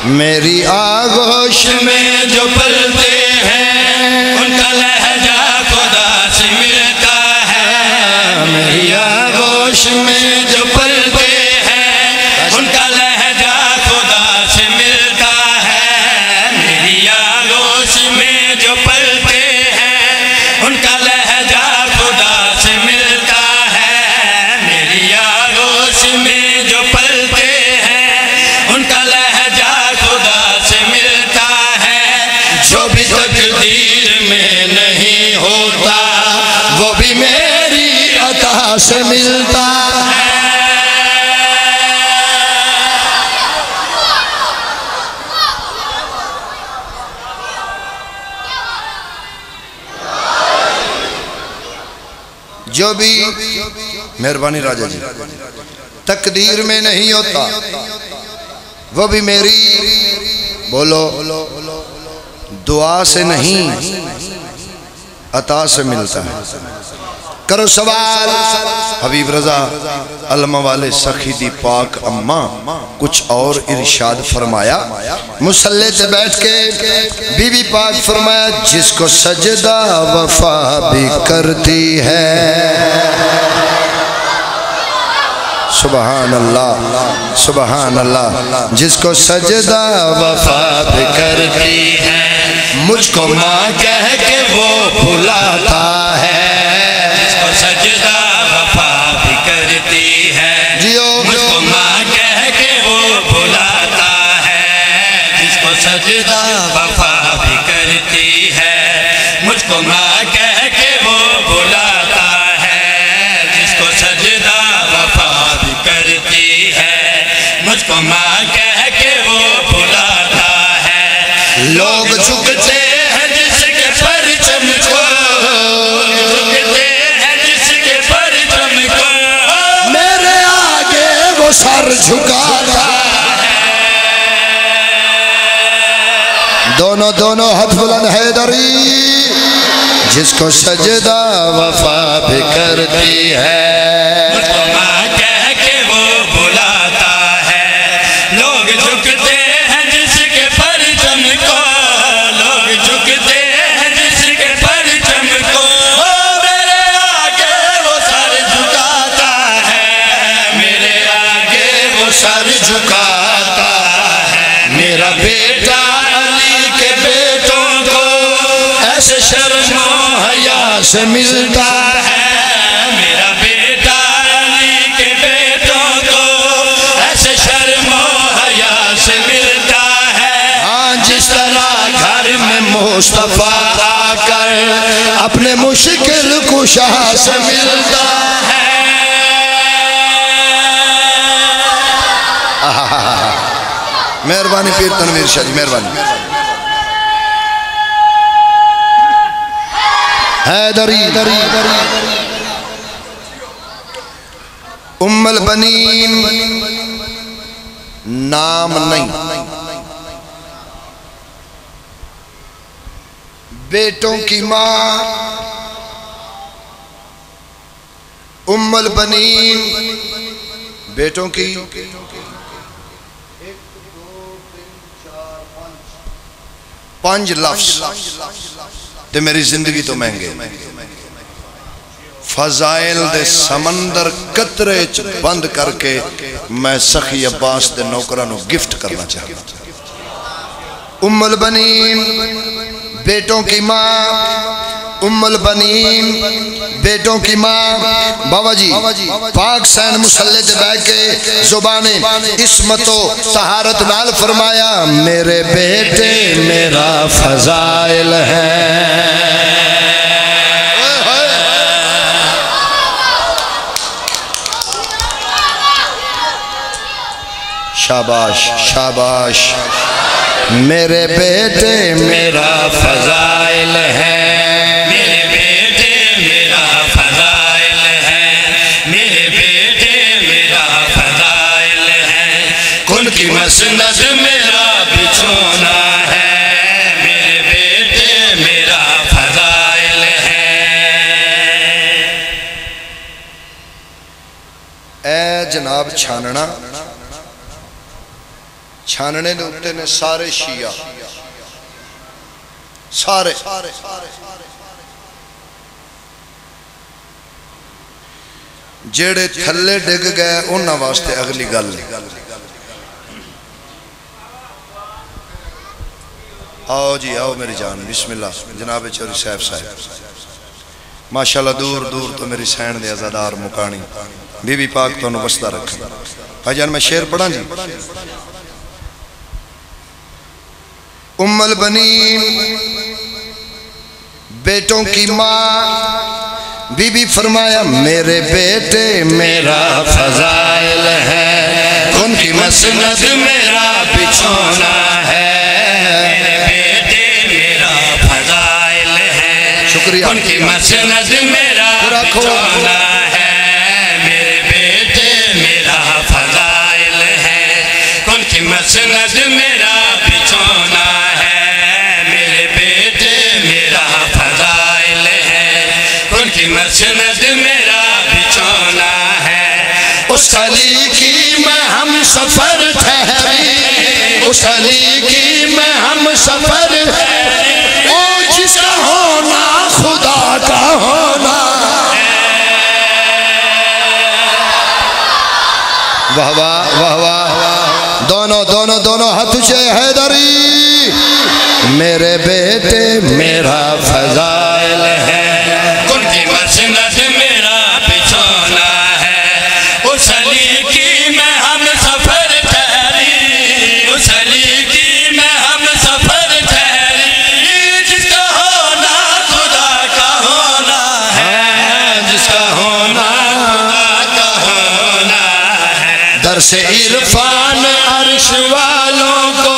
मेरी आगोश में जो पलते हैं उनका लहजा खुदा से मिलता है। मेरी आगोश में जो पलते हैं उनका लहजा खुदा से मिलता है। मेरी आगोश में जो पलते हैं उनका लहजा खुदा से मिलता है। मेरी आगोश में जो पलते हैं उनका लहजा खुदा से मिलता है। जो भी तकदीर में नहीं होता वो भी मेरी अता से मिलता है। जो भी मेहरबानी राजा जी तकदीर में नहीं होता वो भी मेरी बोलो दुआ से नहीं अता से मिलता है। करो सवाल। हबीब रजा अलमा वाले सखी दी पाक अम्मा कुछ और इरशाद फरमाया। मुसल्ले से बैठ के बीवी पाक फरमाया जिसको सजदा वफा भी करती है। सुबहान अल्लाह सुबहान अल्लाह। जिसको सजदा वफा भी करती है मुझको माँ कह के वो भुलाता है। जिसको सजदा वफा भी करती है मुझको माँ कह के वो भुलाता है। जिसको सजदा वफा भी करती है मुझको माँ कह के वो भुलाता है। जिसको सजदा वफा भी करती है मुझको माँ कह के वो भुलाता है। लोग झुकते हैं जिसके परचम को, झुकते हैं जिसके परचम को, मेरे आगे वो सर झुकाता है। दोनों दोनों हाथ बुलंद हैदरी। जिसको सजदा वफा भी करती है मुझको माँ कह के वो बुलाता है। लोग झुकते हैं जिसके परचम को, लोग झुकते हैं जिसके परचम को, मेरे आगे वो सर झुकाता है। मेरे आगे वो सर झुकाता है। मेरा बेटा अली के बेटों को ऐसे शर्मो हया से मिलता है। मेरा बेटा अली के बेटों को ऐसे शर्मो हया से मिलता है। हाँ जिस तरह घर में मुस्तफा आकर अपने मुश्किल कुशा से मिलता है। मेहरबानी पीर तनवीर शाह जी मेहरबानी। हैदरी उम्मुल बनीन नाम नहीं, बेटों की माँ उम्मुल बनीन बेटों की 5 लफ्ज़ ते मेरी जिंदगी तो महंगे फजाइल दे समंदर कतरे च बंद करके मैं सखी अब्बास दे नौकरां नूं गिफ्ट करना चाहता। उम्मुल बनीन बेटों की माँ, उम्मुल बनीन बेटों की माँ। बाबा जी पाक सैन मुसल्ले ते बैठ के जुबाने इस्मतो तहारत नाल फरमाया मेरे बेटे मेरा फजाइल है। शाबाश शाबाश। मेरे बेटे मेरा फजाइल है। मेरे बेटे मेरा फजाइल है। मेरे बेटे मेरा फजाइल है। कुल की मसनद मेरा बिछोना है। मेरे बेटे मेरा फजाइल है। ए जनाब छानना छानने दे उत्ते ने सारे शिया, सारे जेड़े थल्ले डिग गए उन्हां वास्ते अगली गल नहीं। आओ जी आओ मेरी जान, बिस्मिल्लाह। जनाब चौधरी साहब माशाल्लाह दूर दूर तो मेरी सैन दे आज़ादार मुकानी बीबी पाक तो वसदा रखे। भाईजान मैं शेर पढ़ा जी। उम्मुल बनीन बेटों की माँ बीबी फरमाया मेरे बेटे मेरा फजाइल है, उनकी मसनद मेरा बिछोना है। मेरे बेटे मेरा फजाइल है, शुक्रिया। उनकी मसनद मेरा बिछोना है। मेरे बेटे मेरा फजाइल है, उनकी मसनद मेरा बिछोना है। मेरे बेटे मेरा फजाइल है, उनकी मसनद मेरा बिछोना है। उस अली की मैं हम सफर ठहरी, उस अली की मैं हम सफर ठहरी, ओ जिसका होना खुदा का होना। वाह वाह वाह वाह, दोनों दोनों दोनों हाथ से हैदरी मेरे बेटे मेरा फजाइल है, उनकी मसनद मेरा बिछोना है। उस अली की मैं हम सफर ठहरी, उस अली की मैं हम सफर ठहरी, जिसका होना खुदा का होना है, जिसका होना खुदा का होना है। दर से इरफान अर्श वालों को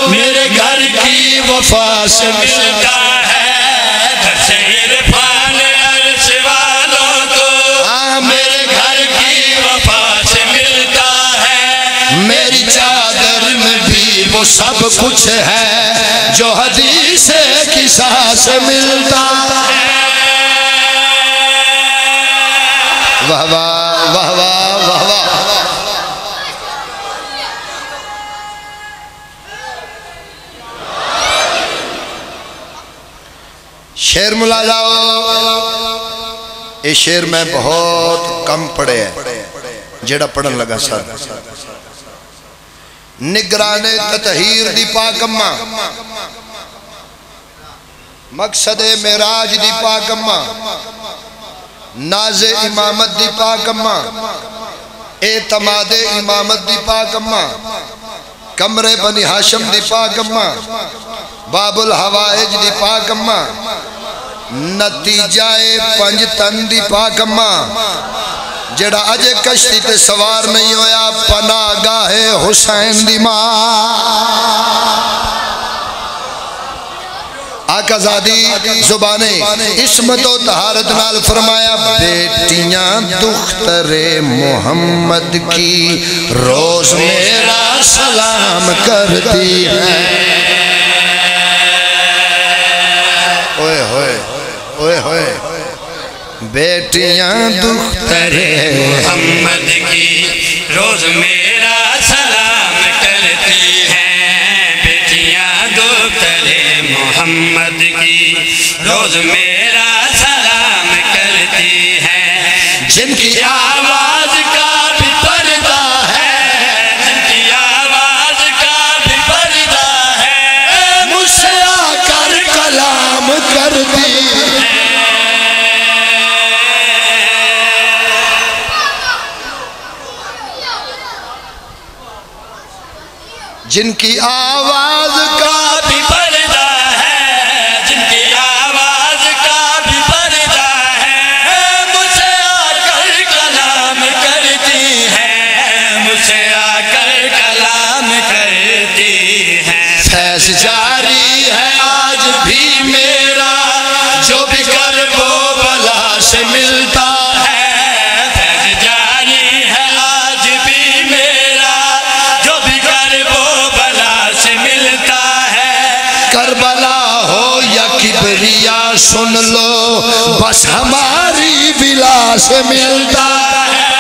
मेरे घर की वफा से मिलता है। दर से इरफान अर्श वालों को मेरे घर की वफा से मिलता है। मेरी चादर में भी वो सब कुछ है जो हदीस किसा से मिलता है। वाह वाह वाह वाह वाह वाह। शेर मुला जाओ। ये शेर मैं बहुत कम पढ़े है, जेड़ा पढ़न लगा सर। निगराने ततहीर दी पाकम्मा, मकसदे मेराज दी पाकम्मा, नाज़े इमामत दी पाकम्मा, एतमादे इमामत दी पाकम्मा, कमरे बनी हाशम दी पाकम्मा, बाबुल हवाइज दी पाकम्मा, नतीजाए पंज तन दी पाकम्मा, जेड़ा अजे कश्ती ते सवार नहीं होया पनागाहे हुसैन दी मां। आकाज़ादी जुबाने इस्मत और तहारत नाल फरमाया बेटियां दुख्तरे मोहम्मद की रोज मेरा सलाम करती है। ओए होए ओए होए, बेटियां दुख्तरे मोहम्मद की रोज मेरा सलाम करती हैं। बेटियां दुख्तरे मोहम्मद की रोज मेरा सलाम करती हैं। जिनकी आवाज का भी पर्दा है, जिनकी आवाज का भी पर्दा है, मुझसे आकर कलाम करती है। जिनकी आवाज का भी पर्दा है, जिनकी आवाज का भी पर्दा है, मुझसे आकर कलाम करती है, मुझसे आकर कलाम करती है। फैज जारी है आज भी मेरा जो भी करबो बला से मिलता है। फैज जारी है आज भी मेरा जो भी करबो बला से मिलता है। करबला हो या किबरिया सुन लो बस हमारी विला से मिलता है।